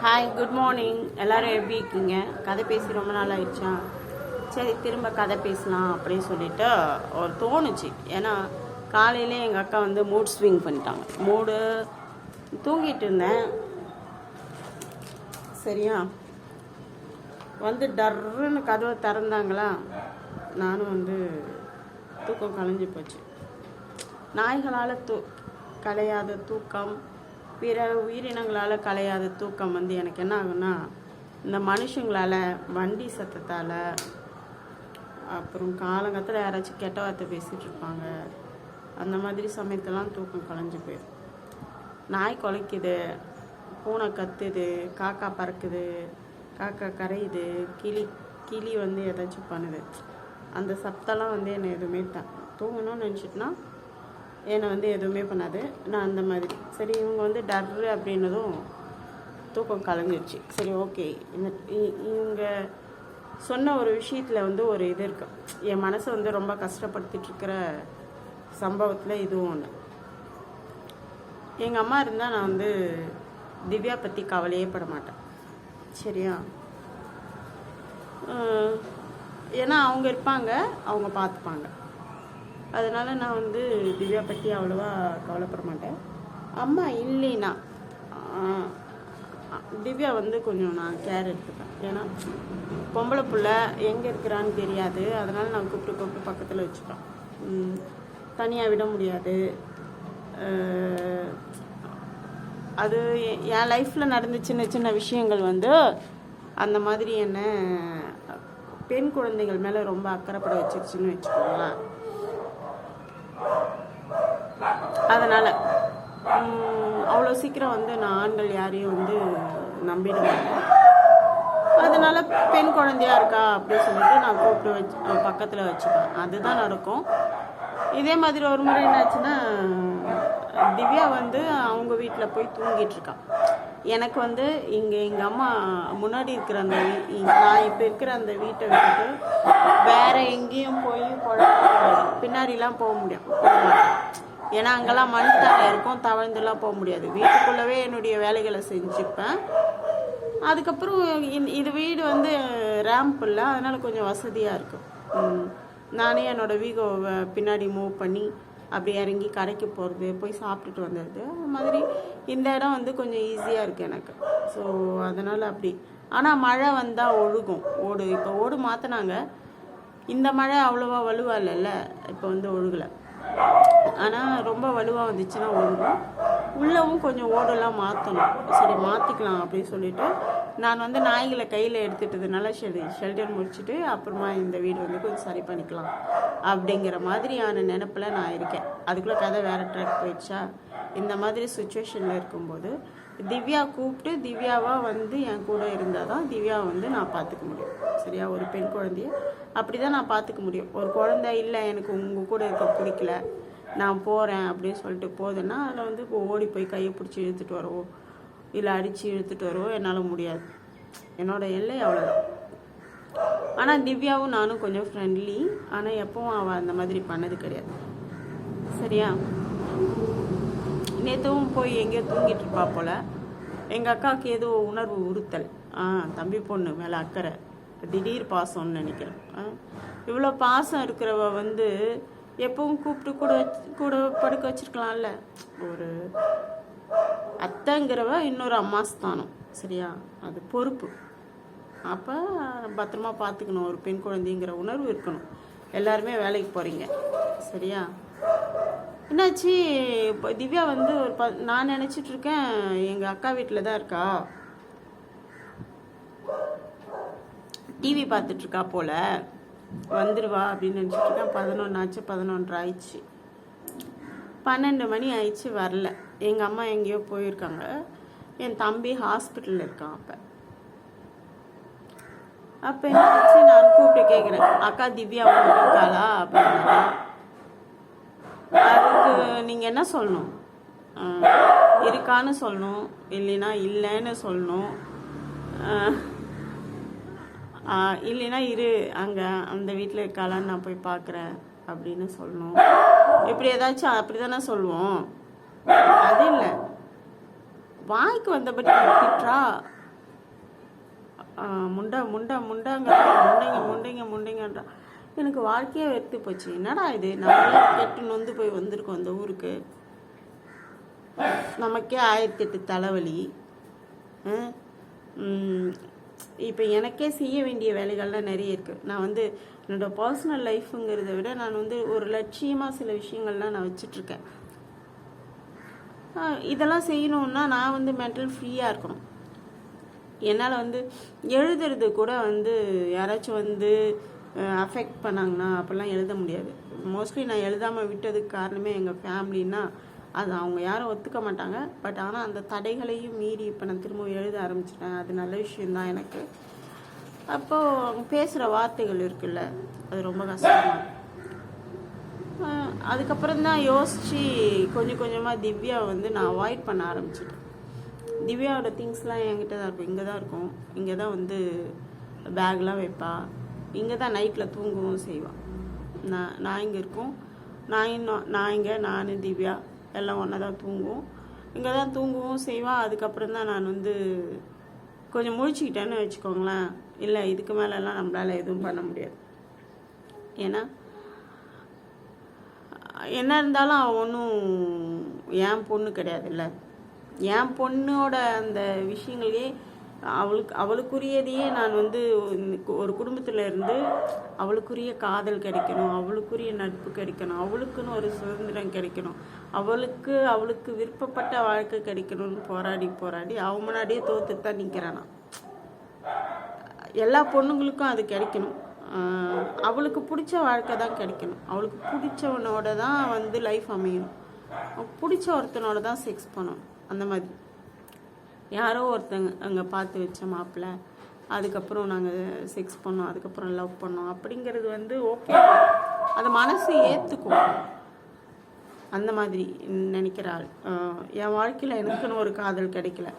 Hi, good morning. எல்லோரும் எப்படி இருக்கீங்க? கதை பேசி ரொம்ப நாள் ஆயிடுச்சா? சரி, திரும்ப கதை பேசலாம் அப்படின்னு சொல்லிட்டு ஒரு தோணுச்சு. ஏன்னா காலையிலே எங்கள் அக்கா வந்து மூட் ஸ்விங் பண்ணிட்டாங்க. தூங்கிட்டு இருந்தேன். சரியா, வந்து டர்ன்னு கதவை திறந்தாங்களா, நானும் வந்து தூக்கம் கலைஞ்சி போச்சு. நாய்களால் கலையாத தூக்கம், பிற உயிரினங்களால் கலையாத தூக்கம் வந்து எனக்கு என்ன ஆகுன்னா, இந்த மனுஷங்களால், வண்டி சத்தத்தால், அப்புறம் காலங்கத்தில் யாராச்சும் கெட்ட வார்த்தை பேசிகிட்டு இருப்பாங்க, அந்த மாதிரி சமயத்தெல்லாம் தூக்கம் கலைஞ்சு போயிடும். நாய் குலைக்குது, பூனை கத்துது, காக்கா பறக்குது, காக்கா கரையுது, கிளி வந்து ஏதாச்சும் பண்ணுது, அந்த சத்தம்லாம் வந்து என்னை எதுவுமே தூங்கணும்னு நினச்சிட்டுனா என்னை வந்து எதுவுமே பண்ணாது. நான் அந்த மாதிரி சரி, இவங்க வந்து டர்ரு அப்படின்னதும் தூக்கம் கலைஞ்சிருச்சு. சரி, ஓகே. இவங்க சொன்ன ஒரு விஷயத்தில் வந்து ஒரு இது இருக்கு. என் மனசை வந்து ரொம்ப கஷ்டப்படுத்திட்டுருக்கிற சம்பவத்தில் இதுவும் ஒன்று. எங்கள் அம்மா இருந்தால் நான் வந்து திவ்யா பற்றி கவலையே பட மாட்டேன். சரியா, ஏன்னா அவங்க இருப்பாங்க, அவங்க பார்த்துப்பாங்க. அதனால் நான் வந்து திவ்யா பற்றி அவ்வளோவா கவலைப்பட மாட்டேன். அம்மா இல்லைன்னா திவ்யா வந்து கொஞ்சம் நான் கேர் எடுத்துப்பேன். ஏன்னா பொம்பளை பிள்ளை எங்கே இருக்கிறான்னு தெரியாது. அதனால் நான் கூப்பிட்டு பக்கத்தில் வச்சுப்பேன். தனியாக விட முடியாது. அது என் லைஃப்பில் நடந்த சின்ன விஷயங்கள் வந்து அந்த மாதிரி என்ன பெண் குழந்தைகள் மேலே ரொம்ப அக்கறைப்பட வச்சிருச்சுன்னு வச்சுக்கோங்களேன். அதனால் அவ்வளோ சீக்கிரம் வந்து நான் ஆண்கள் யாரையும் வந்து நம்பிடுவேன். அதனால் பெண் குழந்தையா இருக்கா அப்படின்னு சொல்லிட்டு நான் கூப்பிட்டு பக்கத்தில் வச்சுப்பேன். அதுதான் நடக்கும். இதே மாதிரி ஒரு முறை என்னாச்சுன்னா, திவ்யா வந்து அவங்க வீட்டில் போய் தூங்கிட்டு இருக்கான். எனக்கு வந்து இங்கே எங்கள் அம்மா முன்னாடி இருக்கிற அந்த நான் இப்போ இருக்கிற அந்த வீட்டை விட்டுட்டு வேறு எங்கேயும் போய் பின்னாடிலாம் போக முடியும். ஏன்னா அங்கெல்லாம் மண் தரை இருக்கும், தவழ்ந்துலாம் போக முடியாது. வீட்டுக்குள்ளவே என்னுடைய வேலைகளை செஞ்சுப்பேன். அதுக்கப்புறம் இது வீடு வந்து ரேம்ப் இல்லை, அதனால் கொஞ்சம் வசதியாக இருக்கும். நானே என்னோடய வீகோவை பின்னாடி மூவ் பண்ணி அப்படி இறங்கி கடைக்கு போகிறது, போய் சாப்பிட்டுட்டு வந்துடுது. அது மாதிரி இந்த இடம் வந்து கொஞ்சம் ஈஸியாக இருக்குது எனக்கு. ஸோ அதனால் அப்படி. ஆனால் மழை வந்தால் ஒழுகும் ஓடு. இப்போ ஓடு மாற்றினாங்க. இந்த மழை அவ்வளோவா வலுவாக இல்லைல்ல, இப்போ வந்து ஒழுகலை. ஆனால் ரொம்ப வலுவாக வந்துச்சுன்னா ஒழுகும். உள்ளவும் கொஞ்சம் ஓடெல்லாம் மாற்றணும். சரி, மாற்றிக்கலாம் அப்படின்னு சொல்லிட்டு நான் வந்து நாய்களை கையில் எடுத்துட்டதுனால ஷெல்டர் முடிச்சுட்டு அப்புறமா இந்த வீடு வந்து கொஞ்சம் சரி பண்ணிக்கலாம் அப்படிங்கிற மாதிரியான நினப்பில் நான் இருக்கேன். அதுக்குள்ளே கதை வேறு ட்ராக் போயிடுச்சா. இந்த மாதிரி சுச்சுவேஷனில் இருக்கும்போது திவ்யா கூப்பிட்டு திவ்யாவாக வந்து என் கூட இருந்தால் தான் திவ்யாவை வந்து நான் பார்த்துக்க முடியும். சரியா, ஒரு பெண் குழந்தைய அப்படி தான் நான் பார்த்துக்க முடியும். ஒரு குழந்தை இல்லை, எனக்கு உங்கள் கூட இருக்க பிடிக்கல, நான் போகிறேன் அப்படின்னு சொல்லிட்டு போகுதுன்னா அதில் வந்து ஓடி போய் கையை பிடிச்சி இழுத்துட்டு வரவோ இல்லை அடித்து இழுத்துட்டு வரவோ என்னால் முடியாது. என்னோடய எல்லை அவ்வளோதான். ஆனால் திவ்யாவும் நானும் கொஞ்சம் ஃப்ரெண்ட்லி. ஆனால் எப்பவும் அவள் அந்த மாதிரி பண்ணது கிடையாது. சரியா, நேற்றுவும் போய் எங்கேயோ தூங்கிட்டு இருப்பா போல். எங்கள் அக்காவுக்கு ஏதோ உணர்வு உறுத்தல். தம்பி பொண்ணு மேலே அக்கறை, திடீர் பாசம்னு நினைக்கிறேன். இவ்வளோ பாசம் இருக்கிறவ வந்து எப்பவும் கூப்பிட்டு கூட படுக்க வச்சிருக்கலாம்ல. ஒரு அத்தைங்கிறவ இன்னொரு அம்மா ஸ்தானம். சரியா, அது பொறுப்பு. அப்போ பத்திரமா பார்த்துக்கணும். ஒரு பெண் குழந்தைங்கிற உணர்வு இருக்கணும். எல்லாருமே வேலைக்கு போகிறீங்க. சரியா, என்னாச்சு இப்போ திவ்யா வந்து நான் நினச்சிட்டு இருக்கேன் எங்கள் அக்கா வீட்டில் தான் இருக்கா, டிவி பார்த்துட்ருக்கா போல், வந்துடுவா அப்படின்னு நினச்சிட்டு இருக்கேன். 11 ஆச்சு, 11 ஆயிடுச்சு, 12 மணி ஆயிடுச்சு, வரல. எங்கள் அம்மா எங்கேயோ போயிருக்காங்க. என் தம்பி ஹாஸ்பிட்டலில் இருக்கான். அப்போ என்னாச்சு, நான் கூப்பிட்டு கேட்குறேன், அக்கா திவ்யா வந்து இருக்காளா அப்படின்னா. அதுக்கு நீங்கள் என்ன சொல்லணும்? இருக்கான்னு சொல்லணும், இல்லைன்னா இல்லைன்னு சொல்லணும், இல்லைன்னா இரு அங்கே அந்த வீட்டில் இருக்காளான்னு நான் போய் பார்க்குறேன் அப்படின்னு சொல்லணும். இப்படி ஏதாச்சும் அப்படி தானே சொல்லுவோம். அது இல்லை, வாய்க்கு வந்தபடி திட்டுறா. முண்டைங்கன்றா. எனக்கு வாழ்க்கையே வெறுத்து போச்சு. என்னடா இது, நம்மளே கெட்டு நொந்து போய் வந்திருக்கோம் இந்த ஊருக்கு, நமக்கே 1008 தலைவலி. இப்போ எனக்கே செய்ய வேண்டிய வேலைகள்லாம் நிறைய இருக்குது. நான் வந்து என்னோடய பர்சனல் லைஃப்புங்கிறத விட நான் வந்து ஒரு லட்சியமாக சில விஷயங்கள்லாம் நான் வச்சிட்ருக்கேன். இதெல்லாம் செய்யணுன்னா நான் வந்து மென்டல் ஃப்ரீயாக இருக்கணும். என்னால் வந்து எழுதுறது கூட வந்து யாராச்சும் வந்து அஃபெக்ட் பண்ணாங்கன்னா அப்போல்லாம் எழுத முடியாது. மோஸ்ட்லி நான் எழுதாமல் விட்டதுக்கு காரணமே எங்கள் ஃபேமிலின்னா அது அவங்க யாரும் ஒத்துக்க மாட்டாங்க. பட் ஆனால் அந்த தடைகளையும் மீறி இப்போ நான் திரும்ப எழுத ஆரம்பிச்சிட்டேன். அது நல்ல விஷயந்தான் எனக்கு. அப்போது அவங்க பேசுகிற வார்த்தைகள் இருக்குல்ல, அது ரொம்ப கஷ்டமாக. அதுக்கப்புறம் தான் யோசித்து கொஞ்சம் கொஞ்சமாக திவ்யாவை வந்து நான் அவாய்ட் பண்ண ஆரம்பிச்சிட்டேன். திவ்யாவோட திங்ஸ்லாம் என்கிட்ட தான் இருக்கும், இங்கே தான் இருக்கும். இங்கே தான் வந்து பேக்லாம் வைப்பா, இங்கே தான் நைட்டில் தூங்கவும் செய்வாள். நான் இங்கே இருக்கோம், நான் திவ்யா எல்லாம் ஒன்றா தான் தூங்குவோம், இங்கே தான் தூங்கவும் செய்வான். அதுக்கப்புறம் தான் நான் வந்து கொஞ்சம் முழிச்சுக்கிட்டேன்னு வச்சுக்கோங்களேன். இல்லை, இதுக்கு மேலெல்லாம் நம்மளால் எதுவும் பண்ண முடியாது. ஏன்னா என்ன இருந்தாலும் அவன் ஒன்றும் என் பொண்ணு கிடையாதுல்ல. என் பொண்ணோட அந்த விஷயங்களையே அவளுக்குரியதையே நான் வந்து ஒரு குடும்பத்தில் இருந்து அவளுக்குரிய காதல் கிடைக்கணும், அவளுக்குரிய நட்பு கிடைக்கணும், அவளுக்குன்னு ஒரு சுதந்திரம் கிடைக்கணும், அவளுக்கு விருப்பப்பட்ட வாழ்க்கை கிடைக்கணும்னு போராடி அவன் முன்னாடியே தோத்துட்டு தான் நிற்கிறானா. எல்லா பொண்ணுங்களுக்கும் அது கிடைக்கணும். அவளுக்கு பிடிச்ச வாழ்க்கை தான் கிடைக்கணும். அவளுக்கு பிடிச்சவனோட தான் வந்து லைஃப் அமையணும். பிடிச்ச ஒருத்தனோட தான் செக்ஸ் பண்ணணும். அந்த மாதிரி யாரோ ஒருத்தங்க அங்கே பார்த்து வச்ச மாப்பிள்ளை, அதுக்கப்புறம் நாங்கள் செக்ஸ் பண்ணோம், அதுக்கப்புறம் லவ் பண்ணோம் அப்படிங்கிறது வந்து ஓகே, அது மனசு ஏற்றுக்கும். அந்த மாதிரி நினைக்கிறாள். என் வாழ்க்கையில் எனக்குன்னு ஒரு காதல் கிடைக்கல,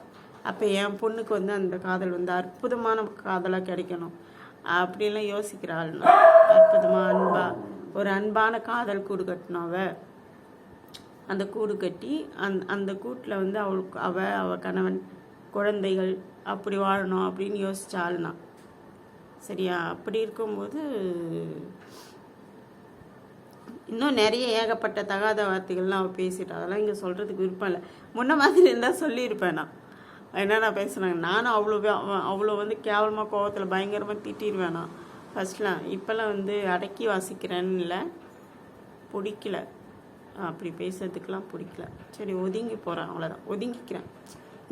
அப்போ என் பொண்ணுக்கு வந்து அந்த காதல் வந்து அற்புதமான காதலாக கிடைக்கணும் அப்படிலாம் யோசிக்கிறாள். அற்புதமாக ஒரு அன்பான காதல் கூடு கட்டினவ, அந்த கூடு கட்டி அந்த கூட்டில் வந்து அவள் கணவன் குழந்தைகள் அப்படி வாழணும் அப்படின்னு யோசிச்சாள்னா சரியா. அப்படி இருக்கும்போது இன்னும் நிறைய ஏகப்பட்ட தகாத வார்த்தைகள்லாம் அவள் பேசிட்டா. அதெல்லாம் இங்கே சொல்கிறதுக்கு விருப்பம் இல்லை. முன்ன மாதிரி இருந்தால் சொல்லியிருப்பேன் நான். என்னென்ன பேசுனாங்க, நானும் அவ்வளோ வந்து கேவலமாக கோவத்தில் பயங்கரமாக திட்டிடுவேன் நான் ஃபஸ்ட்லாம். இப்போல்லாம் வந்து அடக்கி வாசிக்கிறேன்னு இல்லை, பிடிக்கல, அப்படி பேசுறதுக்கெலாம் பிடிக்கல. சரி, ஒதுங்கி போகிறேன், அவ்வளோதான், ஒதுங்கிக்கிறேன்.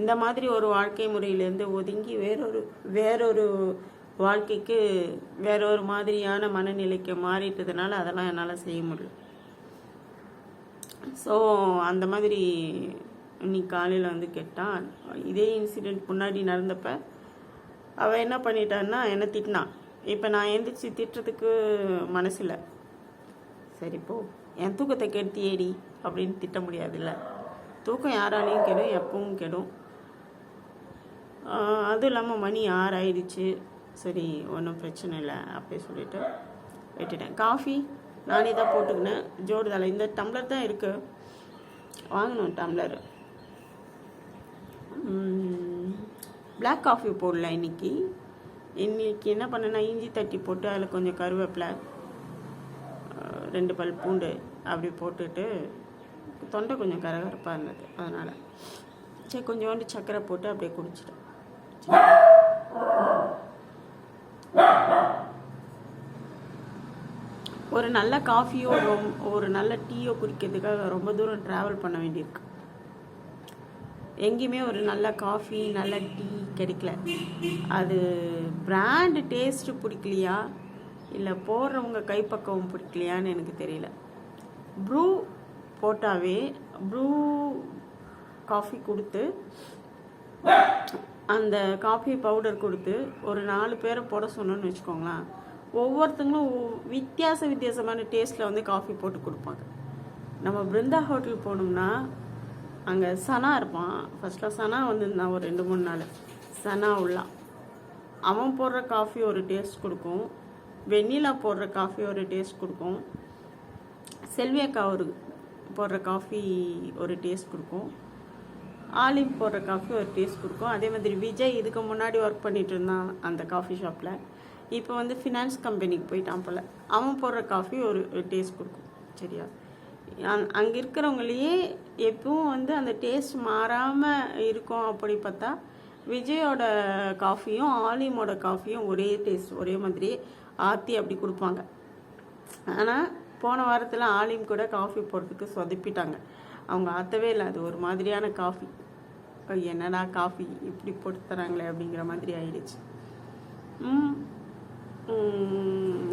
இந்த மாதிரி ஒரு வாழ்க்கை முறையிலேருந்து ஒதுங்கி வேறொரு வாழ்க்கைக்கு வேறொரு மாதிரியான மனநிலைக்கு மாறிட்டதுனால அதெல்லாம் என்னால் செய்ய முடியல. ஸோ அந்த மாதிரி இன்னைக்கு காலையில் வந்து கேட்டான். இதே இன்சிடெண்ட் முன்னாடி நடந்தப்ப அவள் என்ன பண்ணிட்டான்னா என்னை திட்டினான். இப்போ நான் எழுந்திரிச்சு திட்டுறதுக்கு மனசில்லை. சரி போ, என் தூக்கத்தை கெடுத்தி ஏடி அப்படின்னு திட்ட முடியாதுல்ல. தூக்கம் யாராலையும் கெடும், எப்பவும் கெடும். அதுவும் இல்லாமல் மணி 6 ஆயிடுச்சு. சரி, ஒன்றும் பிரச்சனை இல்லை அப்படி சொல்லிட்டு விட்டுட்டேன். காஃபி நானே தான் போட்டுக்கினேன். ஜோடுதலை இந்த டம்ளர் தான் இருக்குது, வாங்கணும் டம்ளர். பிளாக் காஃபி போடல இன்னைக்கு என்ன பண்ணேன்னா, இஞ்சி தட்டி போட்டு அதில் கொஞ்சம் கருவேப்பிலை, 2 பல் பூண்டு அப்படி போட்டுட்டு, தொண்டை கொஞ்சம் கரகரப்பாக இருந்தது, அதனால் சரி கொஞ்சோண்டு சர்க்கரை போட்டு அப்படியே குடிச்சிட்டேன். ஒரு நல்ல காஃபியோ ஒரு நல்ல டீயோ குடிக்கிறதுக்காக ரொம்ப தூரம் ட்ராவல் பண்ண வேண்டியிருக்கு. எங்கேயுமே ஒரு நல்ல காஃபி நல்ல டீ கிடைக்கல. அது பிராண்டு டேஸ்ட்டு பிடிக்கலையா இல்லை போடுறவங்க கைப்பக்குவம் பிடிக்கலையான்னு எனக்கு தெரியல. ப்ரூ போட்டாவே ப்ரூ காஃபி கொடுத்து அந்த காஃபி பவுடர் கொடுத்து ஒரு 4 பேரை போட சொன்னோன்னு வச்சுக்கோங்களேன், ஒவ்வொருத்தங்களும் வித்தியாசமான டேஸ்ட்டில் வந்து காஃபி போட்டு கொடுப்பாங்க. நம்ம பிருந்தா ஹோட்டல் போனோம்னா அங்கே சனா இருப்பான். ஃபஸ்ட்டில் சனா வந்துருந்தான் ஒரு 2-3 நாள். சனா உள்ளா அவன் போடுற காஃபி ஒரு டேஸ்ட் கொடுக்கும், வெண்ணிலா போடுற காஃபி ஒரு டேஸ்ட் கொடுக்கும், செல்வி அக்கா போடுற காஃபி ஒரு டேஸ்ட் கொடுக்கும், ஆலிம் போடுற காஃபி ஒரு டேஸ்ட் கொடுக்கும். அதே மாதிரி விஜய் இதுக்கு முன்னாடி ஒர்க் பண்ணிட்டு இருந்தான் அந்த காஃபி ஷாப்பில். இப்போ வந்து ஃபினான்ஸ் கம்பெனிக்கு போயிட்டான் போல். அவன் போடுற காஃபி ஒரு டேஸ்ட் கொடுக்கும். சரியா? அங்கே இருக்கிறவங்களையே எப்பவும் வந்து அந்த டேஸ்ட் மாறாமல் இருக்கும். அப்படி பார்த்தா விஜயோட காஃபியும் ஆலிமோட காஃபியும் ஒரே டேஸ்ட், ஒரே மாதிரி ஆற்றி அப்படி கொடுப்பாங்க. ஆனால் போன வாரத்தில் ஆலிம் கூட காஃபி போடுறதுக்கு சொதப்பிட்டாங்க. அவங்க ஆற்றவே இல்லை. அது ஒரு மாதிரியான காஃபி. என்னடா காஃபி இப்படி போட்டு தராங்களே அப்படிங்கிற மாதிரி ஆயிடுச்சு.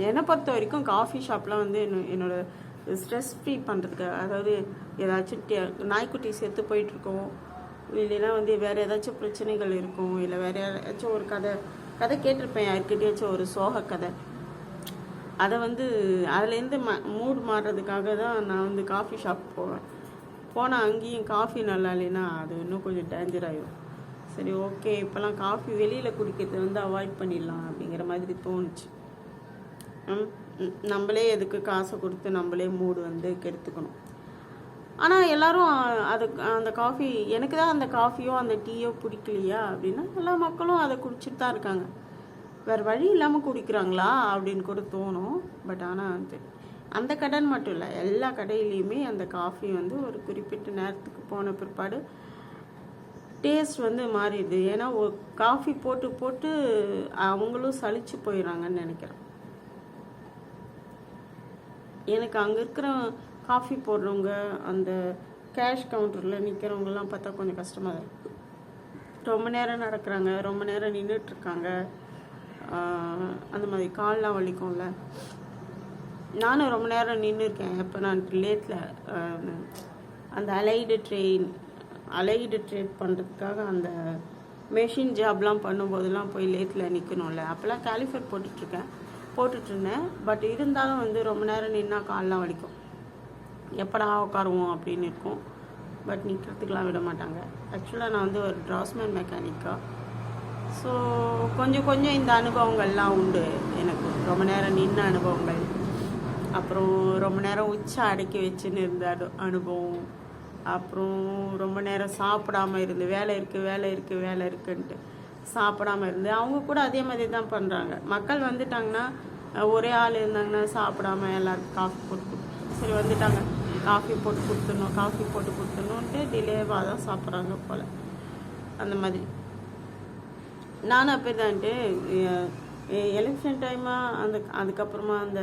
என்னை பொறுத்த வரைக்கும் காஃபி ஷாப்லாம் வந்து என்னோட ஸ்ட்ரெஸ் ஃப்ரீ பண்ணுறதுக்கு, அதாவது ஏதாச்சும் நாய்க்குட்டி செத்து போயிட்டுருக்கோம், இல்லைன்னா வந்து வேறு ஏதாச்சும் பிரச்சனைகள் இருக்கும், இல்லை வேறு யாராச்சும் ஒரு கதை கேட்டிருப்பேன் யாருக்கிட்டேயாச்சும் ஒரு சோக கதை. அதை வந்து அதுலேருந்து மூடு மாறுறதுக்காக தான் நான் வந்து காஃபி ஷாப் போனால் அங்கேயும் காஃபி நல்லா இல்லைன்னா அது இன்னும் கொஞ்சம் டேஞ்சர் ஆகிடும். சரி, ஓகே, இப்போல்லாம் காஃபி வெளியில் குடிக்கிறது வந்து அவாய்ட் பண்ணிடலாம் அப்படிங்கிற மாதிரி தோணுச்சு. நம்மளே எதுக்கு காசை கொடுத்து நம்மளே மூடு வந்து கெடுத்துக்கணும். ஆனால் எல்லோரும் அந்த காஃபி, எனக்கு தான் அந்த காஃபியோ அந்த டீயோ பிடிக்கலையா அப்படின்னா எல்லா மக்களும் அதை குடிச்சிட்டு தான் இருக்காங்க. வேறு வழி இல்லாமல் குடிக்கிறாங்களா அப்படின்னு கூட தோணும். பட் ஆனால் அந்த கடைன்னு மட்டும் இல்லை, எல்லா கடையிலையுமே அந்த காஃபி வந்து ஒரு குறிப்பிட்ட நேரத்துக்கு போன பிற்பாடு டேஸ்ட் வந்து மாறிடுது. ஏன்னா ஒரு காஃபி போட்டு போட்டு அவங்களும் சலிச்சு போயிடறாங்கன்னு நினைக்கிறேன். எனக்கு அங்கே இருக்கிற காஃபி போடுறவங்க, அந்த கேஷ் கவுண்டரில் நிற்கிறவங்கலாம் பார்த்தா கொஞ்சம் கஷ்டமாக தான் இருக்குது. ரொம்ப நேரம் நடக்கிறாங்க, ரொம்ப நேரம் நின்றுட்டுருக்காங்க. அந்த மாதிரி கால்லாம் வலிக்கும்ல. நானும் ரொம்ப நேரம் நின்று இருக்கேன். எப்போ நான் லேட்டில் அந்த அலைடு ட்ரேட் பண்ணுறதுக்காக அந்த மெஷின் ஜாப்லாம் பண்ணும்போதெல்லாம் போய் லேட்டில் நிற்கணும்ல, அப்போல்லாம் கேலிஃபர் போட்டுட்ருந்தேன். பட் இருந்தாலும் வந்து ரொம்ப நேரம் நின்னா கால்லாம் வலிக்கும். எப்படா உட்காருவோம் அப்படின்னு இருக்கும். பட் நிற்கிறதுக்கெலாம் விட மாட்டாங்க. ஆக்சுவலாக நான் வந்து ஒரு டிராஸ்மேன் மெக்கானிக்காக. ஸோ கொஞ்சம் இந்த அனுபவங்கள்லாம் உண்டு எனக்கு. ரொம்ப நேரம் நின்ன அனுபவங்கள், அப்புறம் ரொம்ப நேரம் உச்சா அடக்கி வச்சுன்னு இருந்த அனுபவம், அப்புறம் ரொம்ப நேரம் சாப்பிடாமல் இருந்து வேலை இருக்குன்ட்டு சாப்பிடாமல் இருந்து. அவங்க கூட அதே மாதிரி தான் பண்ணுறாங்க. மக்கள் வந்துட்டாங்கன்னா, ஒரே ஆள் இருந்தாங்கன்னா சாப்பிடாம எல்லாருக்கும் காஃபி போட்டு சரி வந்துட்டாங்க, காஃபி போட்டு கொடுத்துடணுன்ட்டு டிலேவாக தான் சாப்பிட்றாங்க போல். அந்த மாதிரி நானும் அப்படி தான்ட்டு எலெக்ஷன் டைமாக அதுக்கப்புறமா அந்த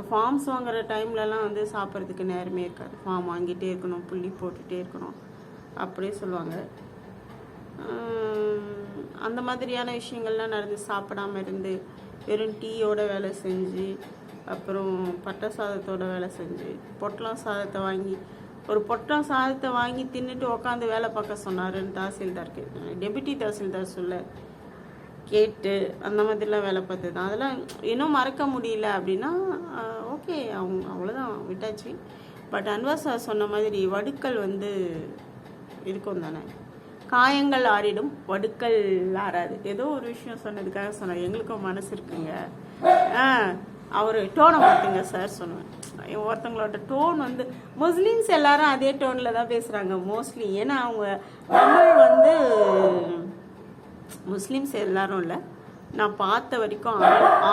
ஃபார்ம்ஸ் வாங்குகிற டைம்லலாம் வந்து சாப்பிட்றதுக்கு நேரமே இருக்காது. ஃபார்ம் வாங்கிட்டே இருக்கணும், புள்ளி போட்டுகிட்டே இருக்கணும் அப்படியே சொல்லுவாங்க. அந்த மாதிரியான விஷயங்கள்லாம் நடந்து சாப்பிடாமல் இருந்து வெறும் டீயோட வேலை செஞ்சு, அப்புறம் பட்டை சாதத்தோட வேலை செஞ்சு, பொட்டலம் சாதத்தை வாங்கி தின்னுட்டு உட்காந்து வேலை பார்க்க சொன்னாருன்னு தாசில்தார் டெபுட்டி தாசில்தார் சொல்ல கேட்டு அந்த மாதிரிலாம் வேலை பார்த்து தான். அதெல்லாம் இன்னும் மறக்க முடியல அப்படின்னா ஓகே, அவங்க அவ்வளோதான், விட்டாச்சு. பட் அன்வர் சார் சொன்ன மாதிரி வடுக்கள் வந்து இருக்கும் தானே. காயங்கள் ஆறிடும், வடுக்கள் ஆறாது. ஏதோ ஒரு விஷயம் சொன்னதுக்காக சொன்னார். எங்களுக்கும் மனசு இருக்குங்க. அவர் டோனை மாற்றுங்க சார் சொன்னேன். ஒருத்தவங்களோட டோன் வந்து முஸ்லீம்ஸ் எல்லாரும் அதே டோனில் தான் பேசுகிறாங்க மோஸ்ட்லி. ஏன்னா அவங்க தமிழ் வந்து முஸ்லீம்ஸ் எல்லாரும் இல்லை, நான் பார்த்த வரைக்கும்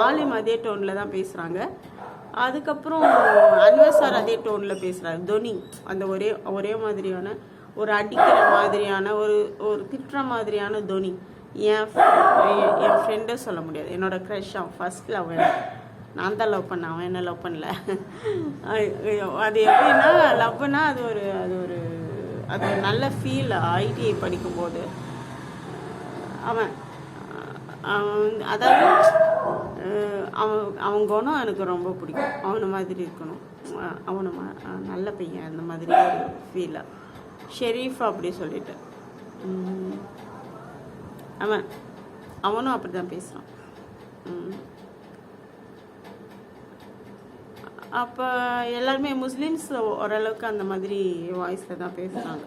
ஆலிம் அதே டோனில் தான் பேசுகிறாங்க. அதுக்கப்புறம் அன்வர் சார் அதே டோனில் பேசுகிறாரு. தொனி அந்த ஒரே மாதிரியான ஒரு அடிக்கிற மாதிரியான ஒரு திட்டுற மாதிரியான தொனி. என் ஃப்ரெண்டை சொல்ல முடியாது, என்னோட க்ரஷ்ஷாக ஃபர்ஸ்ட் லவ். நான் தான் லவ் பண்ணேன், அவன் என்ன லவ் பண்ணல. அது எப்படின்னா லவ்னா அது ஒரு நல்ல ஃபீல். ஐடிஐ படிக்கும்போது அவன் அதாவது அவன் குணம் எனக்கு ரொம்ப பிடிக்கும். அவனை மாதிரி இருக்கணும், அவனை நல்ல பையன், அந்த மாதிரி ஒரு ஃபீலாக. ஷெரீஃப் அப்படி சொல்லிட்டு அவனும் அப்படி தான் பேசுகிறான். அப்போ எல்லாருமே முஸ்லீம்ஸ் ஓரளவுக்கு அந்த மாதிரி வாய்ஸில் தான் பேசுகிறாங்க.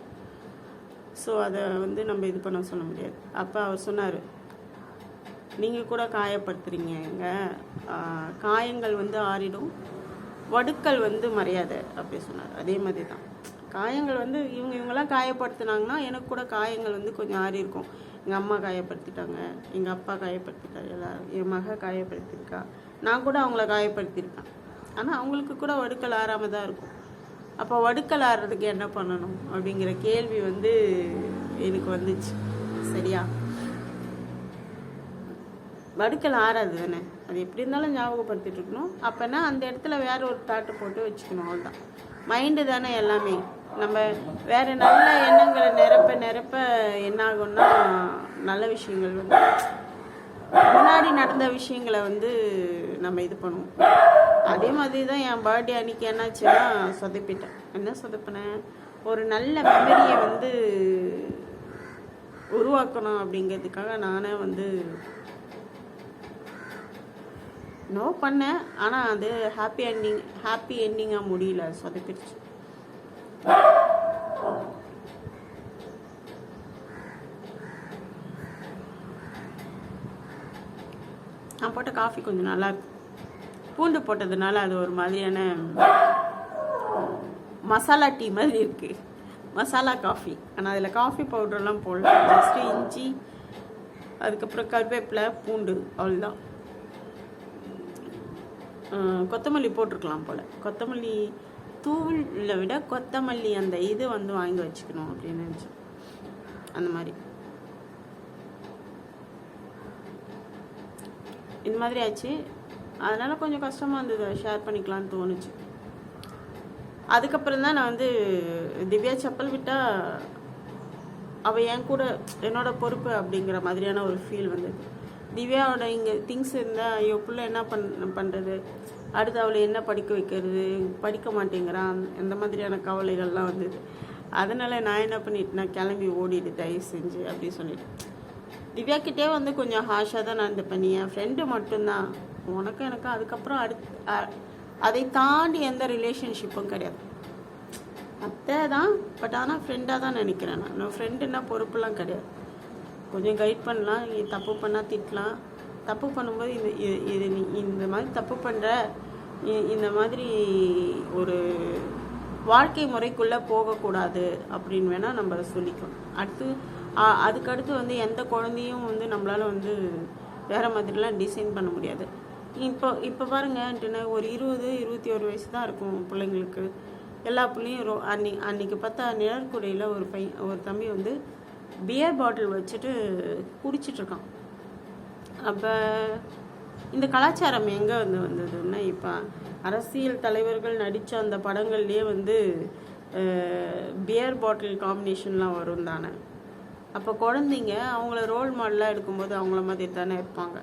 ஸோ அதை வந்து நம்ம இது பண்ண சொல்ல முடியாது. அப்போ அவர் சொன்னார், நீங்கள் கூட காயப்படுத்துறீங்க, காயங்கள் வந்து ஆறிடும், வடுக்கள் வந்து மறையாத அப்படி சொன்னார். அதே மாதிரி தான் காயங்கள் வந்து இவங்கெல்லாம் காயப்படுத்தினாங்கன்னா எனக்கு கூட காயங்கள் வந்து கொஞ்சம் ஆறி இருக்கும். எங்கள் அம்மா காயப்படுத்திட்டாங்க, எங்கள் அப்பா காயப்படுத்திட்டாங்க, எல்லாரும் என் மக காயப்படுத்தியிருக்கா, நான் கூட அவங்கள காயப்படுத்தியிருக்கேன். ஆனால் அவங்களுக்கு கூட வடுக்கல் ஆறாமல் தான் இருக்கும். அப்போ வடுக்கல் ஆறுறதுக்கு என்ன பண்ணணும் அப்படிங்கிற கேள்வி வந்து எனக்கு வந்துச்சு. சரியா? வடுக்கல் ஆறாது தானே, அது எப்படி இருந்தாலும் ஞாபகப்படுத்திட்டு இருக்கணும். அப்போனா அந்த இடத்துல வேற ஒரு தாட்டை போட்டு வச்சுக்கணும். அவ்வளோதான். மைண்டு தானே எல்லாமே. நம்ம வேற நல்ல எண்ணங்களை நிரப்ப என்ன ஆகும்னா நல்ல விஷயங்கள் வந்து முன்னாடி நடந்த விஷயங்களை வந்து நம்ம இது பண்ணுவோம். அதே மாதிரி தான் என் பர்த்டே அன்னைக்கு என்னாச்சுன்னா சொதப்பிட்டேன். என்ன சொதப்பினேன்? ஒரு நல்ல மெமரியை வந்து உருவாக்கணும் அப்படிங்கிறதுக்காக நானே வந்து நோ பண்ணேன். ஆனால் அது ஹாப்பி எண்டிங்காக முடியல, சொதப்பிடுச்சு. நான் போட்ட காஃபி கொஞ்சம் நல்லா இருக்கு. பூண்டு போட்டதுனால அது ஒரு மாதிரியான மசாலா டீ மாதிரி இருக்கு, மசாலா காஃபி. ஆனால் அதில் காஃபி பவுடர்லாம் போடல, ஜஸ்ட்டு இஞ்சி, அதுக்கப்புறம் கருவேப்பிலை, பூண்டு, அவ்வளோதான். கொத்தமல்லி போட்டிருக்கலாம் போல். கொத்தமல்லி தூளை விட கொத்தமல்லி அந்த இது வந்து வாங்கி வச்சுக்கணும் அப்படின்னு நினச்சேன். அந்த மாதிரி இந்த மாதிரி ஆச்சு. அதனால் கொஞ்சம் கஷ்டமாக இருந்தது, ஷேர் பண்ணிக்கலான்னு தோணுச்சு. அதுக்கப்புறம் தான் நான் வந்து திவ்யா செப்பல் விட்டால் அவள் என் கூட என்னோட பொறுப்பு அப்படிங்கிற மாதிரியான ஒரு ஃபீல் வந்தது. திவ்யாவோட இங்கே திங்ஸ் இருந்தால் ஐயோ பிள்ளை என்ன பண்ணுறது, அடுத்து அவளை என்ன படிக்க வைக்கிறது, படிக்க மாட்டேங்கிறான், இந்த மாதிரியான கவலைகள்லாம் வந்தது. அதனால் நான் என்ன பண்ணிட்டேன்னா கிளம்பி ஓடிடு தயவு செஞ்சு அப்படின்னு சொல்லிட்டு. திவ்யாக்கிட்டே வந்து கொஞ்சம் ஹாஷாக தான் நான் இந்த பண்ணி, என் ஃப்ரெண்டு மட்டும்தான், உனக்கும் எனக்கும் அதுக்கப்புறம் அதை தாண்டி எந்த ரிலேஷன்ஷிப்பும் கிடையாது. அத்தை தான், பட் ஆனால் ஃப்ரெண்டாக தான் நினைக்கிறேன். நான் ஃப்ரெண்டுன்னா பொறுப்புலாம் கிடையாது. கொஞ்சம் கைட் பண்ணலாம், தப்பு பண்ணால் திட்டலாம். தப்பு பண்ணும்போது இது நீ இந்த மாதிரி தப்பு பண்ணுற, இந்த மாதிரி ஒரு வாழ்க்கை முறைக்குள்ளே போகக்கூடாது அப்படின்னு வேணால் நம்ம சொல்லிக்கணும். அதுக்கடுத்து வந்து எந்த குழந்தையும் வந்து நம்மளால் வந்து வேறு மாதிரிலாம் டிசைன் பண்ண முடியாது. இப்போ பாருங்கன்ட்டுன்னு ஒரு 20-21 வயசு தான் இருக்கும் பிள்ளைங்களுக்கு. எல்லா பிள்ளையும் அன்னைக்கு பார்த்தா நிழற்குடையில் ஒரு தம்பி வந்து பியர் பாட்டில் வச்சுட்டு குடிச்சிட்ருக்கான். அப்போ இந்த கலாச்சாரம் எங்கே வந்ததுன்னா, இப்போ அரசியல் தலைவர்கள் நடித்த அந்த படங்கள்லேயே வந்து பியர் பாட்டில் காம்பினேஷன்லாம் வரும் தானே. அப்போ குழந்தைங்க அவங்கள ரோல் மாடலாக எடுக்கும்போது அவங்கள மாதிரி தானே இருப்பாங்க.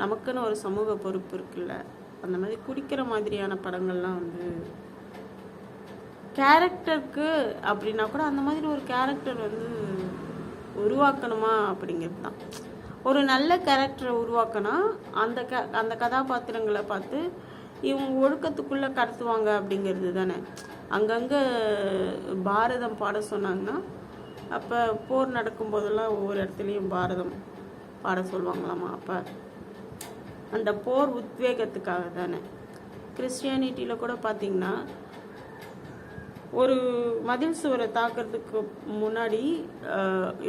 நமக்குன்னு ஒரு சமூக பொறுப்பு இருக்குல்ல. அந்த மாதிரி குடிக்கிற மாதிரியான படங்கள்லாம் வந்து கேரக்டருக்கு அப்படின்னா கூட அந்த மாதிரி ஒரு கேரக்டர் வந்து உருவாக்கணுமா அப்படிங்கிறது தான். ஒரு நல்ல கேரக்டரை உருவாக்கினா அந்த கதாபாத்திரங்களை பார்த்து இவங்க ஒழுக்கத்துக்குள்ளே கடத்துவாங்க அப்படிங்கிறது தானே. அங்கங்கே பாரதம் பாட சொன்னாங்கன்னா அப்போ போர் நடக்கும்போதெல்லாம் ஒவ்வொரு இடத்துலையும் பாரதம் பாட சொல்லுவாங்களாமா. அப்போ அந்த போர் உத்வேகத்துக்காக தானே. கிறிஸ்டியானிட்டியில் கூட பார்த்திங்கன்னா ஒரு மதில் சுவரை தாக்கிறதுக்கு முன்னாடி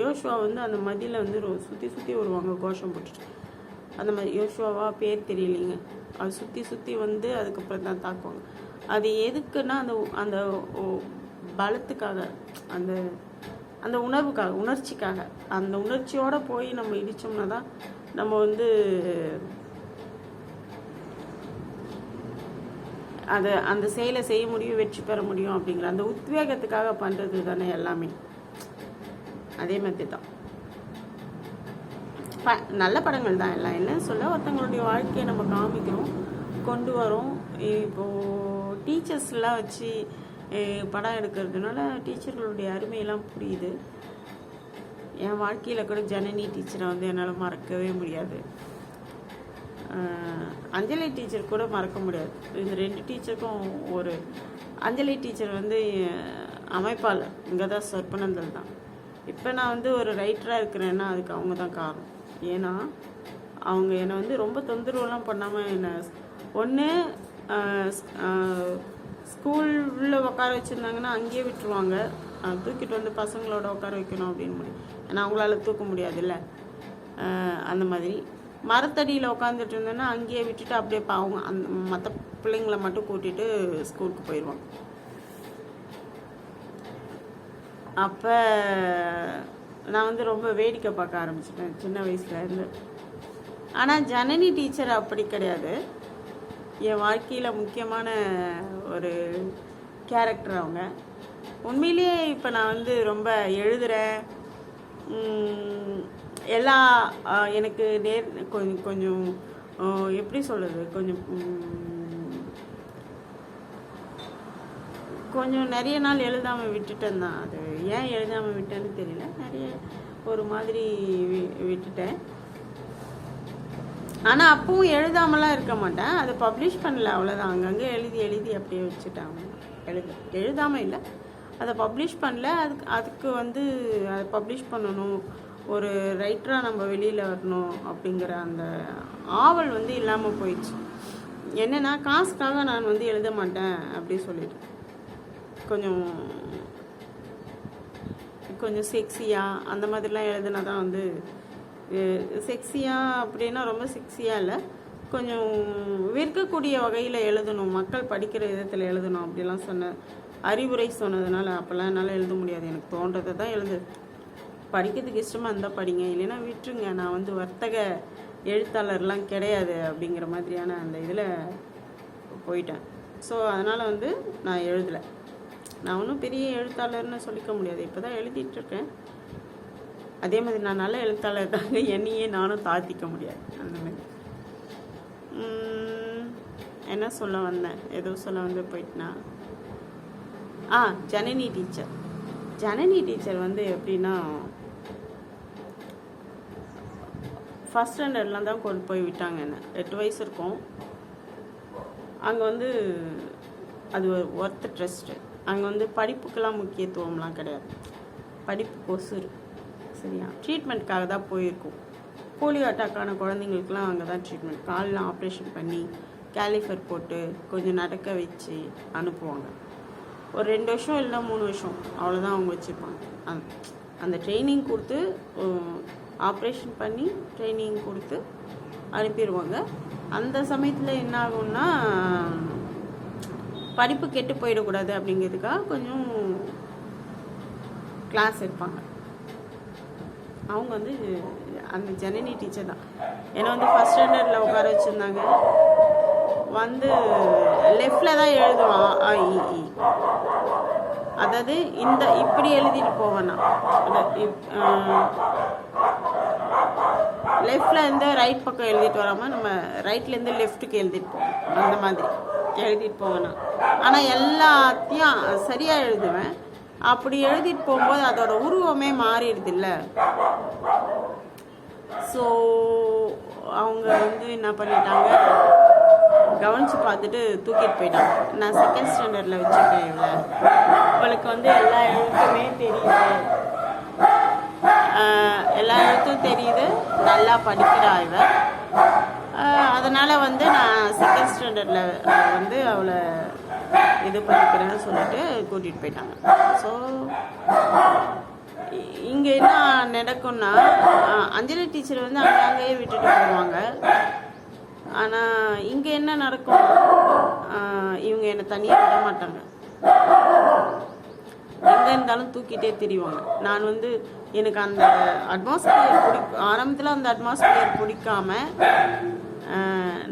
யோசுவா வந்து அந்த மதிலை வந்து சுற்றி வருவாங்க கோஷம் போட்டுட்டு. அந்த மாதிரி யோசுவாவா பேர் தெரியலைங்க, அது சுற்றி வந்து அதுக்கப்புறம் தான் தாக்குவாங்க. அது எதுக்குன்னா அந்த பலத்துக்காக, அந்த உணர்ச்சிக்காக. அந்த உணர்ச்சியோடு போய் நம்ம இடித்தோம்னா தான் நம்ம வந்து அந்த செயலை செய்ய முடியும், வெற்றி பெற முடியும் அப்படிங்கிற அந்த உத்வேகத்துக்காக பண்ணுறது தானே எல்லாமே. அதே மாதிரி தான் நல்ல படங்கள் தான் எல்லாம். என்ன சொல்ல, ஒருத்தவங்களுடைய வாழ்க்கையை நம்ம காமிக்கிறோம், கொண்டு வரோம். இப்போது டீச்சர்ஸ்லாம் வச்சு படம் எடுக்கிறதுனால டீச்சர்களுடைய அருமையெல்லாம் புரியுது. என் வாழ்க்கையில் கூட ஜனனி டீச்சரை வந்து என்னால் மறக்கவே முடியாது. அஞ்சலி டீச்சர் கூட மறக்க முடியாது. இந்த 2 டீச்சருக்கும் ஒரு அஞ்சலி டீச்சர் வந்து அமைப்பாளர் இங்கே தான் சொற்பனந்தல் தான். இப்போ நான் வந்து ஒரு ரைட்டராக இருக்கிறேன்னா அதுக்கு அவங்க தான் காரணம். ஏன்னா அவங்க என்னை வந்து ரொம்ப தொந்தரவுலாம் பண்ணாமல் என்னை ஒன்று ஸ்கூலில் உட்கார வச்சுருந்தாங்கன்னா அங்கேயே விட்டுருவாங்க. தூக்கிட்டு வந்து பசங்களோட உட்கார வைக்கணும் அப்படின்னு முடியும். ஏன்னா அவங்களால தூக்க முடியாதுல்ல. அந்த மாதிரி மரத்தடியில் உட்காந்துட்டு இருந்தேன்னா அங்கேயே விட்டுட்டு அப்படியே அவங்க அந்த மற்ற பிள்ளைங்களை மட்டும் கூட்டிகிட்டு ஸ்கூலுக்கு போயிடுவாங்க. அப்போ நான் வந்து ரொம்ப வேடிக்கை பார்க்க ஆரம்பிச்சிட்டேன் சின்ன வயசுலேருந்து. ஆனால் ஜனனி டீச்சர் அப்படி கிடையாது. என் வாழ்க்கையில் முக்கியமான ஒரு கேரக்டர் அவங்க. உண்மையிலேயே இப்போ நான் வந்து ரொம்ப எழுதுகிறேன். எல்லா எனக்கு கொஞ்சம் எப்படி சொல்கிறது, கொஞ்சம் நிறைய நாள் எழுதாமல் விட்டுட்டேன் தான். அது ஏன் எழுதாமல் விட்டேன்னு தெரியல. நிறைய ஒரு மாதிரி விட்டுட்டேன். ஆனால் அப்பவும் எழுதாமலாம் இருக்க மாட்டேன். அதை பப்ளிஷ் பண்ணல, அவ்வளோதான். அங்கங்கே எழுதி அப்படியே வச்சுட்டாங்க. எழுதாமல் இல்லை, அதை பப்ளிஷ் பண்ணல. அதுக்கு வந்து அதை பப்ளிஷ் பண்ணணும், ஒரு ரைட்டராக நம்ம வெளியில் வரணும் அப்படிங்கிற அந்த ஆவல் வந்து இல்லாமல் போயிடுச்சு. என்னென்னா காசுக்காக நான் வந்து எழுத மாட்டேன் அப்படி சொல்லிட்டு கொஞ்சம் செக்ஸியாக அந்த மாதிரிலாம் எழுதுனா தான் வந்து செக்ஸியாக அப்படின்னா ரொம்ப செக்ஸியாக இல்லை, கொஞ்சம் விற்கக்கூடிய வகையில் எழுதணும், மக்கள் படிக்கிற விதத்தில் எழுதணும் அப்படிலாம் அறிவுரை சொன்னதுனால அப்போல்லாம் என்னால் எழுத முடியாது. எனக்கு தோன்றதை தான் படிக்கிறதுக்கு இஷ்டமாக இருந்தால் படிங்க, இல்லைன்னா விட்டுருங்க. நான் வந்து வர்த்தக எழுத்தாளர்லாம் கிடையாது அப்படிங்கிற மாதிரியான அந்த இதில் போயிட்டேன். ஸோ அதனால் வந்து நான் எழுதலை. நான் ஒன்றும் பெரிய எழுத்தாளர்னு சொல்லிக்க முடியாது. இப்போ தான் எழுதிட்டுருக்கேன். அதே மாதிரி நான் நல்ல எழுத்தாளர் தாங்க, என்னையே நானும் தாழ்த்திக்க முடியாது. அந்த மாதிரி என்ன சொல்ல வந்தேன், ஏதோ சொல்ல வந்து போயிட்டுனா ஜனனி டீச்சர் வந்து எப்படின்னா ஃபஸ்ட் ஸ்டாண்டர்ட்லாம் தான் கொண்டு போய் விட்டாங்க. என்ன 8 வயசு இருக்கும். அங்கே வந்து அது ஒரு ஒர்த் ட்ரஸ்ட்டு. அங்கே வந்து படிப்புக்கெல்லாம் முக்கியத்துவம்லாம் கிடையாது, படிப்பு கொசுறு சரியா. ட்ரீட்மெண்ட்காக தான் போயிருக்கோம். போலியோ அட்டாக்கான குழந்தைங்களுக்குலாம் அங்கே தான் ட்ரீட்மெண்ட். காலெலாம் ஆப்ரேஷன் பண்ணி கேலிஃபர் போட்டு கொஞ்சம் நடக்க வச்சு அனுப்புவாங்க. ஒரு 2 வருஷம் இல்லை 3 வருஷம் அவ்வளோதான் அவங்க வச்சுருப்பாங்க. அந்த ட்ரைனிங் கொடுத்து ஆப்ரேஷன் பண்ணி ட்ரைனிங் கொடுத்து அனுப்பிடுவாங்க. அந்த சமயத்தில் என்ன ஆகும்னா படிப்பு கெட்டு போயிடக்கூடாது அப்படிங்கிறதுக்காக கொஞ்சம் கிளாஸ் எடுப்பாங்க. அவங்க வந்து அந்த ஜனனி டீச்சர் தான். என்னை வந்து ஃபஸ்ட் ஸ்டாண்டர்டில் உட்கார வச்சுருந்தாங்க. வந்து லெஃப்டில் தான் எழுதுவான் IEE. அதாவது இப்படி எழுதிட்டு போவேன்னா லெஃப்ட்லேருந்து ரைட் பக்கம் எழுதிட்டு வராமல் நம்ம ரைட்லேருந்து லெஃப்ட்டுக்கு எழுதிட்டு போவோம். அந்த மாதிரி எழுதிட்டு போவேன்னா. ஆனால் எல்லாத்தையும் சரியாக எழுதுவேன். அப்படி எழுதிட்டு போகும்போது அதோட உருவமே மாறிடுது இல்லை. ஸோ அவங்க வந்து என்ன பண்ணிட்டாங்க, கவனித்து பார்த்துட்டு தூக்கிட்டு போயிட்டாங்க. நான் செகண்ட் ஸ்டாண்டர்டில் வச்சுருக்கேன். இவளுக்கு வந்து எல்லா எழுத்துமே தெரியுது, எல்லா எழுத்தும் தெரியுது, நல்லா படிக்கிறா இவ. அதனால் வந்து நான் செகண்ட் ஸ்டாண்டர்டில் வந்து அவளை இது பண்ணிக்கிறேன்னு சொல்லிட்டு கூட்டிகிட்டு போயிட்டாங்க. ஸோ இங்கே என்ன நடக்கும்னா அஞ்சலி டீச்சர் வந்து அங்கேயே விட்டுட்டு போயிடுவாங்க. ஆனால் இங்கே என்ன நடக்கும், இவங்க என்னை தனியாக விட மாட்டாங்க. எங்கே இருந்தாலும் தூக்கிட்டே திரிவாங்க. நான் வந்து எனக்கு அந்த அட்மாஸ்பியர் ஆரம்பத்தில் அந்த அட்மாஸ்பியர் பிடிக்காம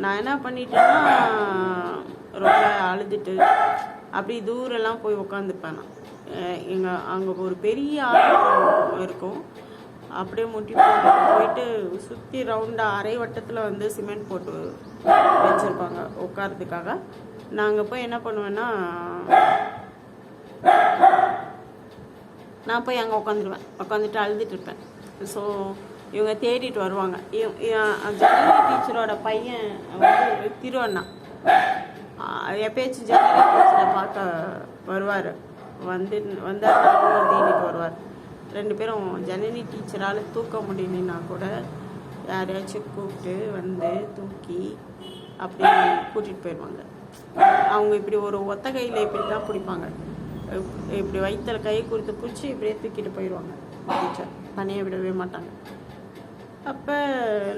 நான் என்ன பண்ணிட்டேன்னா ரொம்ப அழுதுட்டு அப்படி தூரெல்லாம் போய் உட்காந்துப்பேன். நான் அங்கே ஒரு பெரிய ஆறு இருக்கும். அப்படியே முட்டி போயிட்டு சுற்றி ரவுண்டாக அரை வட்டத்தில் வந்து சிமெண்ட் போட்டு வச்சுருப்பாங்க உட்காரத்துக்காக. நான் அங்கே போய் என்ன பண்ணுவேன்னா நான் போய் அங்கே உட்காந்துட்டு அழுதுட்டு இருப்பேன். ஸோ இவங்க தேடிட்டு வருவாங்க. ஜனனி டீச்சரோட பையன் வந்து திருவண்ணா எப்பயாச்சும் ஜனனி டீச்சரை பார்க்க வருவார். வந்தால் தேடிட்டு வருவார். 2 பேரும் ஜனனி டீச்சரால் தூக்க முடியலன்னா கூட யாரையாச்சும் கூப்பிட்டு வந்து தூக்கி அப்படி கூட்டிகிட்டு போயிடுவாங்க. அவங்க இப்படி ஒரு ஒத்த கையில் இப்படி தான் பிடிப்பாங்க, இப்படி வயிற்றுல கையை குறித்து பிடிச்சி இப்படியே தூக்கிட்டு போயிடுவாங்க. டீச்சர் தனியாக விடவே மாட்டாங்க. அப்போ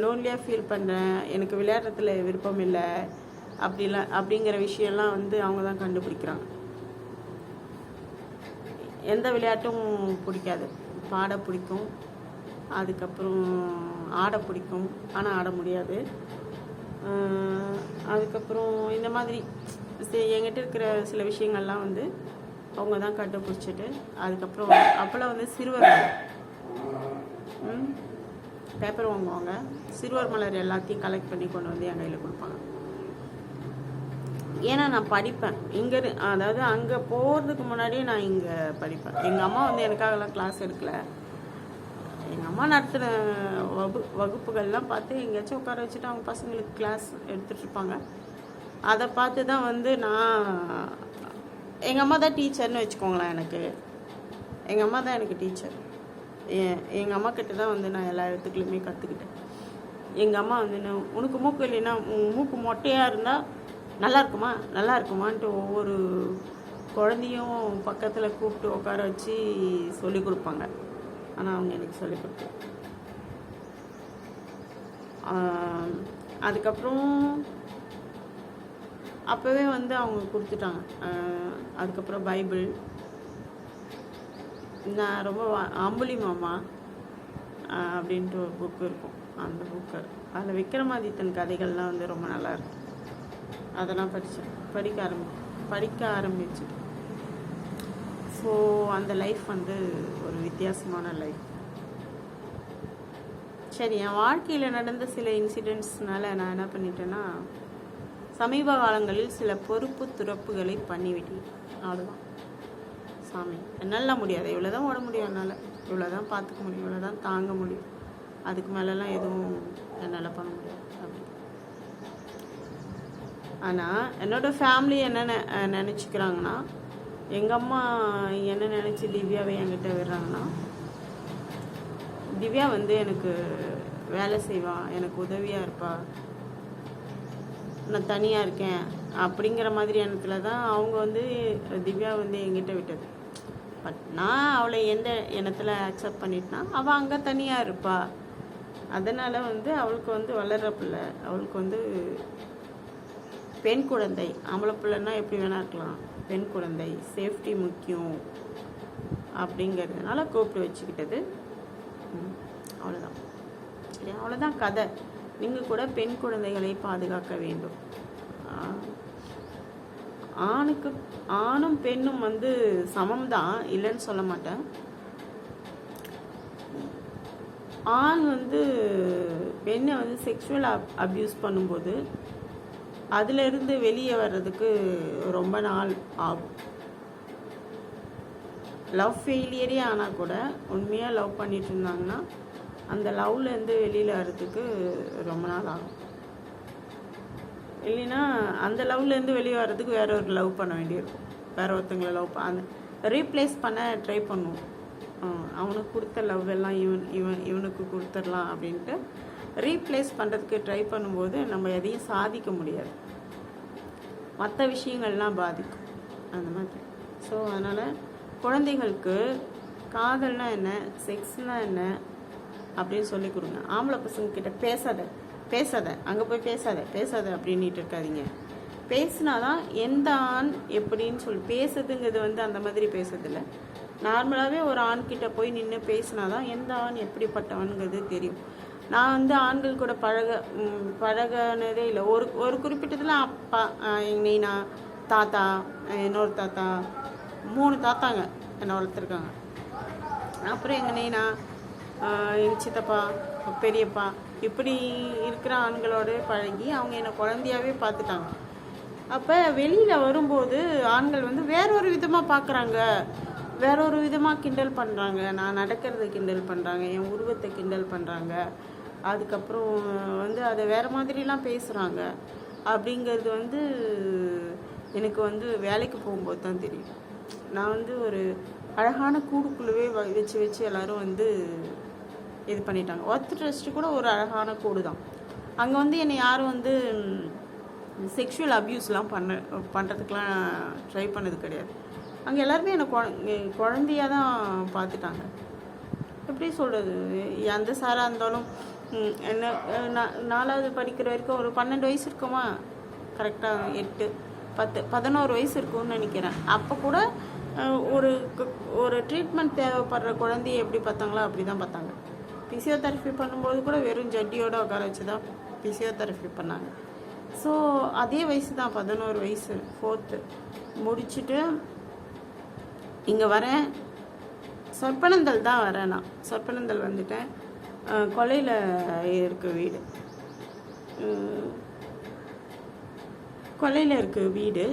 லோன்லியாக ஃபீல் பண்ணுறேன், எனக்கு விளையாடுறதுல விருப்பம் இல்லை அப்படிங்கிற விஷயம்லாம் வந்து அவங்க தான் கண்டுபிடிக்கிறாங்க. எந்த விளையாட்டும் பிடிக்காது, பாட பிடிக்கும், அதுக்கப்புறம் ஆட பிடிக்கும், ஆனால் ஆட முடியாது. அதுக்கப்புறம் இந்த மாதிரி என்கிட்ட இருக்கிற சில விஷயங்கள்லாம் வந்து அவங்க தான் கண்டுபிடிச்சிட்டு, அதுக்கப்புறம் அப்போல்லாம் வந்து சிறுவர் பேப்பர் வாங்குவாங்க, சிறுவர் மலர் எல்லாத்தையும் கலெக்ட் பண்ணி கொண்டு வந்து என் கையில் கொடுப்பாங்க. ஏன்னா நான் படிப்பேன் இங்கே, அதாவது அங்கே போகிறதுக்கு முன்னாடியே நான் இங்கே படிப்பேன். எங்கள் அம்மா வந்து எனக்காகலாம் கிளாஸ் எடுக்கல, எங்கள் அம்மா நடத்துகிற வகுப்புகள்லாம் பார்த்து எங்கேயாச்சும் உட்கார வச்சுட்டு அவங்க பசங்களுக்கு கிளாஸ் எடுத்துகிட்ருப்பாங்க. அதை பார்த்து தான் வந்து நான், எங்கள் அம்மா தான் டீச்சர்னு வச்சுக்கோங்களேன். எங்கள் அம்மா தான் எனக்கு டீச்சர். எங்கள் அம்மா கிட்ட தான் வந்து நான் எல்லா இடத்துக்குலையுமே கற்றுக்கிட்டேன். எங்கள் அம்மா வந்து உனக்கு மூக்கு இல்லைன்னா மூக்கு மொட்டையாக இருந்தால் நல்லா இருக்குமான்ட்டு ஒவ்வொரு குழந்தையும் பக்கத்தில் கூப்பிட்டு உட்கார வச்சு சொல்லி கொடுப்பாங்க. ஆனால் அவங்க எனக்கு சொல்லி கொடுத்தாங்க. அதுக்கப்புறம் அப்போவே வந்து அவங்க கொடுத்துட்டாங்க. அதுக்கப்புறம் பைபிள், நான் ரொம்ப அம்புலி மாமா அப்படின்ட்டு ஒரு புக்கு இருக்கும். அந்த புக்கு அதில் விக்ரமாதித்தன் கதைகள்லாம் வந்து ரொம்ப நல்லாயிருக்கும். அதெல்லாம் படிக்க ஆரம்பிச்சுட்டு ஸோ அந்த லைஃப் வந்து ஒரு வித்தியாசமான லைஃப். சரி, என் வாழ்க்கையில் நடந்த சில இன்சிடென்ட்ஸ்னால நான் என்ன பண்ணிட்டேன்னா, சமீப காலங்களில் சில பொறுப்பு துறப்புகளை பண்ணிவிட்டேன். அவ்வளோதான். சாமி என்னால் முடியாது, இவ்வளோ தான் ஓட முடியும், என்னால் இவ்வளோ தான் பார்த்துக்க முடியும், இவ்வளோ தான் தாங்க முடியும், அதுக்கு மேலெலாம் எதுவும் என்னால் பண்ண முடியாது அப்படி. ஆனால் என்னோடய ஃபேமிலி என்ன நினச்சிக்கிறாங்கன்னா, எங்கள் அம்மா என்ன நினச்சி திவ்யாவை என்கிட்ட விடுறாங்கன்னா, திவ்யா வந்து எனக்கு வேலை செய்வா, எனக்கு உதவியாக இருப்பா, நான் தனியாக இருக்கேன் அப்படிங்கிற மாதிரி எண்ணத்தில் தான் அவங்க வந்து திவ்யா வந்து என்கிட்ட விட்டது. பட் நான் அவளை எந்த எண்ணத்தில் அக்செப்ட் பண்ணிட்டேன்னா, அவள் அங்கே தனியாக இருப்பா, அதனால் வந்து அவளுக்கு வந்து வளர்கிற பிள்ளை, அவளுக்கு வந்து பெண் குழந்தை, ஆம்பளை பிள்ளைன்னா எப்படி வேணா இருக்கலாம், பெண் குழந்தை, சேஃப்டி முக்கியம் அப்படிங்கிறதுனால கூப்பிட்டு வச்சுக்கிட்டது. அவ்வளோதான். சரி, அவ்வளோதான் கதை. நீங்கள் கூட பெண் குழந்தைகளை பாதுகாக்க வேண்டும். ஆணும் பெண்ணும் வந்து சமம் தான், இல்லைன்னு சொல்ல மாட்டேன். ஆண் வந்து பெண்ணை வந்து செக்ஷுவல் அப்யூஸ் பண்ணும்போது அதிலிருந்து வெளியே வர்றதுக்கு ரொம்ப நாள் ஆகும். லவ் ஃபெயிலியரே ஆனால் கூட உண்மையாக லவ் பண்ணிட்டு இருந்தாங்கன்னா அந்த லவ்லேருந்து வெளியில் வர்றதுக்கு ரொம்ப நாள் ஆகும். இல்லைன்னா அந்த லவ்லேருந்து வெளியே வர்றதுக்கு வேற ஒரு லவ் பண்ண வேண்டியிருக்கும், வேற ஒருத்தங்களை அந்த ரீப்ளேஸ் பண்ண ட்ரை பண்ணுவோம். அவனுக்கு கொடுத்த லவ் எல்லாம் இவனுக்கு கொடுத்துடலாம் அப்படின்ட்டு ரீப்ளேஸ் பண்ணுறதுக்கு ட்ரை பண்ணும்போது நம்ம எதையும் சாதிக்க முடியாது, மற்ற விஷயங்கள்லாம் பாதிக்கும் அந்த மாதிரி. ஸோ அதனால் குழந்தைகளுக்கு காதல்னா என்ன, செக்ஸ்னால் என்ன அப்படின்னு சொல்லி கொடுங்க. ஆம்பளை பசங்கக்கிட்ட பேசாத அங்கே போய் பேசாத அப்படின்ட்டு இருக்காதீங்க. பேசினாதான் எந்த ஆண் எப்படின்னு சொல்லி பேசுறதுங்கிறது வந்து அந்த மாதிரி பேசுறதில்ல. நார்மலாகவே ஒரு ஆண்கிட்ட போய் நின்று பேசினாதான் எந்த ஆண் எப்படிப்பட்டவனுங்கிறது தெரியும். நான் வந்து ஆண்கள் கூட பழகினதே இல்லை. ஒரு குறிப்பிட்டதில் அப்பா, நீனா, தாத்தா, இன்னொரு தாத்தா, 3 தாத்தாங்க என்னை வளர்த்துருக்காங்க. அப்புறம் எங்கள் நீனா, எங்கள் சித்தப்பா, பெரியப்பா, இப்படி இருக்கிற ஆண்களோடு பழகி அவங்க என்னை குழந்தையாகவே பார்த்துட்டாங்க. அப்போ வெளியில் வரும்போது ஆண்கள் வந்து வேற ஒரு விதமாக பார்க்குறாங்க, வேற ஒரு விதமாக கிண்டல் பண்ணுறாங்க, நான் நடக்கிறத கிண்டல் பண்ணுறாங்க, என் உருவத்தை கிண்டல் பண்ணுறாங்க, அதுக்கப்புறம் வந்து அதை வேறு மாதிரிலாம் பேசுகிறாங்க. அப்படிங்கிறது வந்து எனக்கு வந்து வேலைக்கு போகும்போது தான் தெரியும். நான் வந்து ஒரு அழகான கூடுக்குள்ளவே வச்சு எல்லோரும் வந்து இது பண்ணிட்டாங்க. ஒர்த் ட்ரஸ்ட்டு கூட ஒரு அழகான கூடு தான். அங்கே வந்து என்னை யாரும் வந்து செக்ஷுவல் அப்யூஸ்லாம் பண்ணுறதுக்கெலாம் ட்ரை பண்ணது கிடையாது. அங்கே எல்லாருமே என்னை குழந்தையாக தான் பார்த்துட்டாங்க. எப்படி சொல்கிறது, எந்த சாராக இருந்தாலும் என்ன 4வது படிக்கிற வரைக்கும் ஒரு 12 வயசு இருக்குமா, கரெக்டாக 8, 10, 11 வயசு இருக்கும்னு நினைக்கிறேன். அப்போ கூட ஒரு ட்ரீட்மெண்ட் தேவைப்படுற குழந்தைய எப்படி பார்த்தாங்களோ அப்படி தான் பார்த்தாங்க. ஃபிசியோதெரப்பி பண்ணும்போது கூட வெறும் ஜட்டியோடு உட்கார வச்சு தான் ஃபிசியோதெரப்பி பண்ணாங்க. ஸோ அதே வயசு தான், 11 வயசு, 4th முடிச்சுட்டு இங்கே வரேன். சொற்பனந்தல் தான் வரேன் நான். சொற்பனந்தல் வந்துட்டேன். கொலையில் இருக்க வீடு, கொலையில் இருக்க வீடு.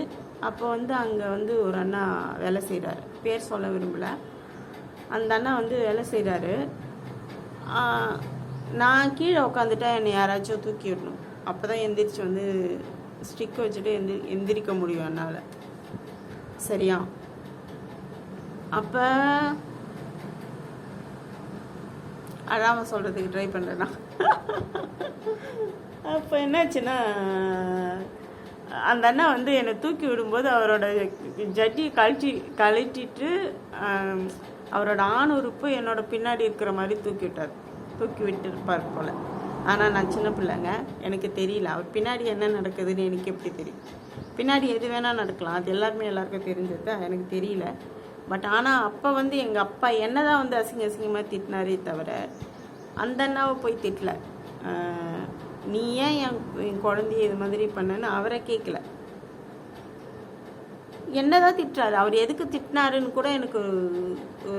அப்போ வந்து அங்கே வந்து ஒரு அண்ணா வேலை செய்கிறாரு, பேர் சொல்ல விரும்பலை. அந்த அண்ணா வந்து வேலை செய்கிறாரு. நான் கீழே உட்காந்துட்டா என்னை யாராச்சும் தூக்கி விடணும். அப்போ தான் எந்திரிச்சு வந்து ஸ்டிக் வச்சுட்டு எந்திரிக்க முடியும் என்னால். சரியா? அப்போ அழாமல் சொல்கிறதுக்கு ட்ரை பண்ணுறேன்னா அப்போ என்னாச்சுன்னா, அந்த அண்ணா வந்து என்னை தூக்கி விடும்போது அவரோட ஜட்டியை கழட்டிட்டு அவரோட ஆண் உறுப்பு என்னோட பின்னாடி இருக்கிற மாதிரி தூக்கி விட்டுருப்பார் போல். ஆனால் நான் சின்ன பிள்ளைங்க, எனக்கு தெரியல அவர் பின்னாடி என்ன நடக்குதுன்னு. எனக்கு எப்படி தெரியும்? பின்னாடி எது வேணால் நடக்கலாம், அது எல்லாருக்கும் தெரிஞ்சது, எனக்கு தெரியல. பட் ஆனால் அப்போ வந்து எங்கள் அப்பா என்ன தான் வந்து அசிங்கமாக திட்டினாரே தவிர அந்த அண்ணாவை போய் திட்டல. நீ ஏன் என் குழந்தைய இது மாதிரி பண்ணன்னு அவரை கேட்கல. என்னதான் திட்டுறாரு, அவர் எதுக்கு திட்டினாருன்னு கூட எனக்கு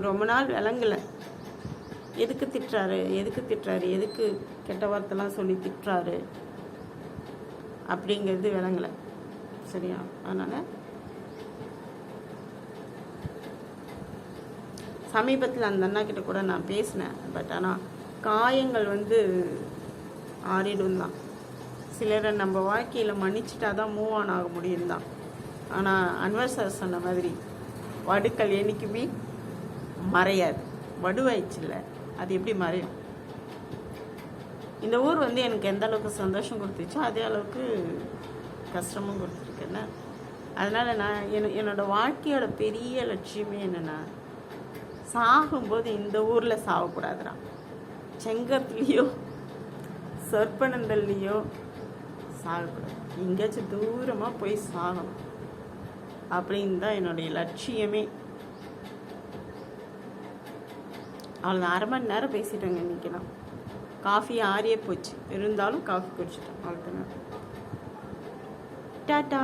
ரொம்ப நாள் விளங்கலை. எதுக்கு திட்டுறாரு, எதுக்கு கெட்ட வார்த்தைலாம் சொல்லி திட்டுறாரு அப்படிங்கிறது விளங்கலை. சரியா? அதனால் சமீபத்தில் அந்த அண்ணா கிட்ட கூட நான் பேசினேன். பட் ஆனால் காயங்கள் வந்து ஆறிடும் தான். சிலரை நம்ம வாழ்க்கையில் மன்னிச்சிட்டா தான் மூவ் ஆன் ஆக முடியும் தான். ஆனால் அன்வர் சார் சொன்ன மாதிரி வடுக்கள் என்றைக்குமே மறையாது. வடுவாயிடுச்சுல்ல, அது எப்படி மறையும்? இந்த ஊர் வந்து எனக்கு எந்த அளவுக்கு சந்தோஷம் கொடுத்துச்சோ அதே அளவுக்கு கஷ்டமும் கொடுத்துருக்கேன்னா. அதனால் நான் என்னோடய வாழ்க்கையோட பெரிய லட்சியமே என்னென்னா, சாகும்போது இந்த ஊரில் சாகக்கூடாதுடா. செங்கத்துலேயோ சொற்பனந்தல்லையோ சாகக்கூடாது, எங்கேயாச்சும் தூரமாக போய் சாகணும் அப்படின்னு தான் என்னுடைய லட்சியமே. அவ்வளோ 1/2 மணி நேரம் பேசிட்டேங்க இன்றைக்கெல்லாம். காஃபி ஆறியே போச்சு, இருந்தாலும் காஃபி குடிச்சிட்டேன். அவ்வளோதானே. டாட்டா.